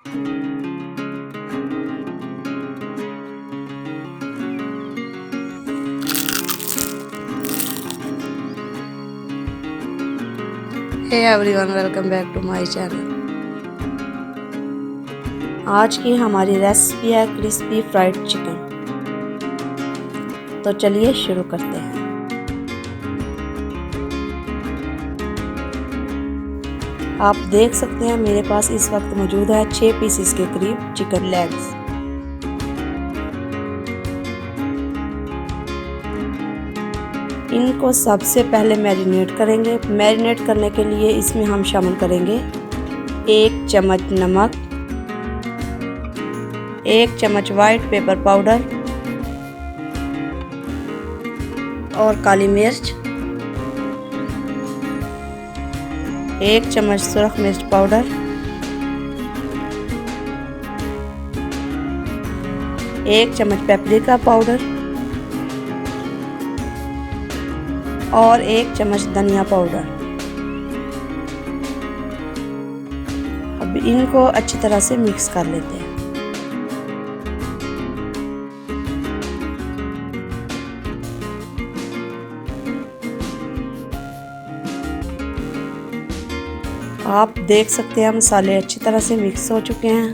Hey everyone, welcome back to my channel. आज की हमारी रेसिपी है क्रिस्पी फ्राइड चिकन। तो चलिए शुरू करते हैं। आप देख सकते हैं मेरे पास इस वक्त मौजूद है 6 पीसेस के करीब चिकन लेग्स। इनको सबसे पहले मैरिनेट करेंगे। मैरिनेट करने के लिए इसमें हम शामिल करेंगे 1 चम्मच नमक, 1 चम्मच वाइट पेपर पाउडर और काली मिर्च, 1 चम्मच सुरख मिर्च पाउडर, 1 चम्मच पेपरिका पाउडर और 1 चम्मच धनिया पाउडर। अब इनको अच्छी तरह से मिक्स कर लेते हैं। आप देख सकते हैं मसाले अच्छी तरह से मिक्स हो चुके हैं।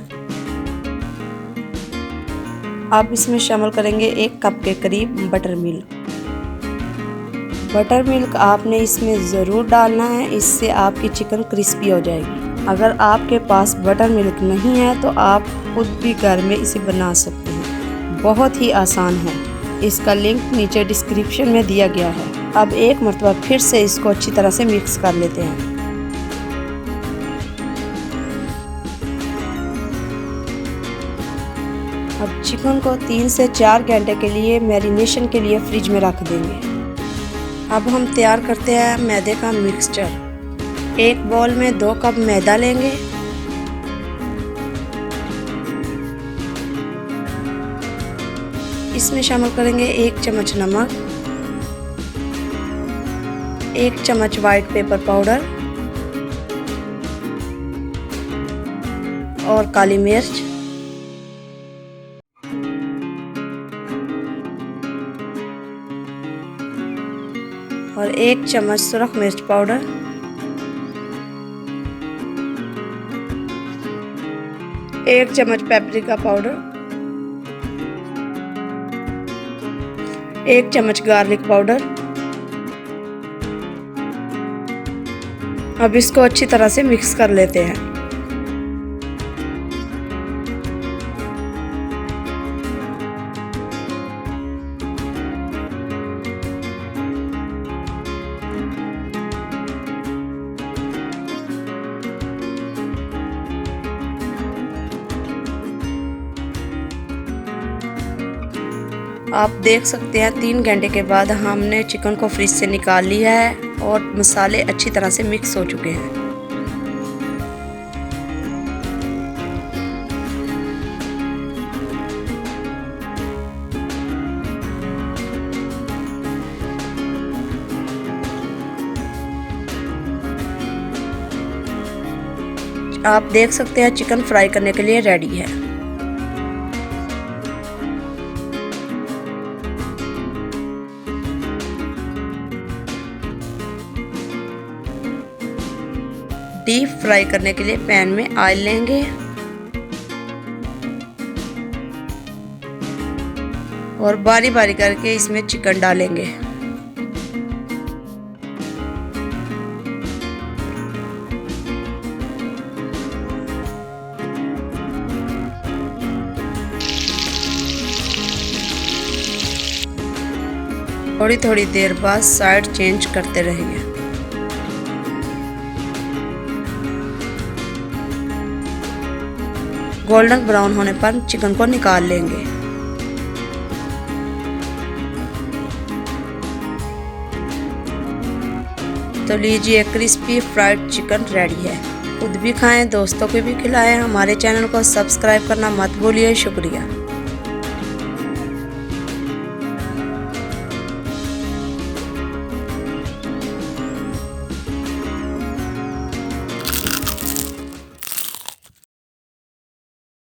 अब इसमें शामिल करेंगे 1 कप के करीब बटर मिल्क। बटर मिल्क आपने इसमें ज़रूर डालना है, इससे आपकी चिकन क्रिस्पी हो जाएगी। अगर आपके पास बटर मिल्क नहीं है तो आप खुद भी घर में इसे बना सकते हैं। बहुत ही आसान है। इसका लिंक नीचे डिस्क्रिप्शन में दिया गया है। अब एक मरतबा फिर से इसको अच्छी तरह से मिक्स कर लेते हैं। अब चिकन को 3 से 4 घंटे के लिए मैरिनेशन के लिए फ्रिज में रख देंगे। अब हम तैयार करते हैं मैदे का मिक्सचर। एक बाउल में 2 कप मैदा लेंगे। इसमें शामिल करेंगे 1 चम्मच नमक, 1 चम्मच वाइट पेपर पाउडर और काली मिर्च, और 1 चम्मच सुरख मिर्च पाउडर, 1 चम्मच पेपरिका पाउडर, 1 चम्मच गार्लिक पाउडर। अब इसको अच्छी तरह से मिक्स कर लेते हैं। आप देख सकते हैं 3 घंटे के बाद हमने चिकन को फ्रिज से निकाल लिया है और मसाले अच्छी तरह से मिक्स हो चुके हैं। आप देख सकते हैं चिकन फ्राई करने के लिए रेडी है। डीप फ्राई करने के लिए पैन में ऑयल लेंगे और बारी बारी करके इसमें चिकन डालेंगे। थोड़ी थोड़ी देर बाद साइड चेंज करते रहेंगे। गोल्डन ब्राउन होने पर चिकन को निकाल लेंगे। तो लीजिए, क्रिस्पी फ्राइड चिकन रेडी है। खुद भी खाएं, दोस्तों को भी खिलाएं। हमारे चैनल को सब्सक्राइब करना मत भूलिए। शुक्रिया।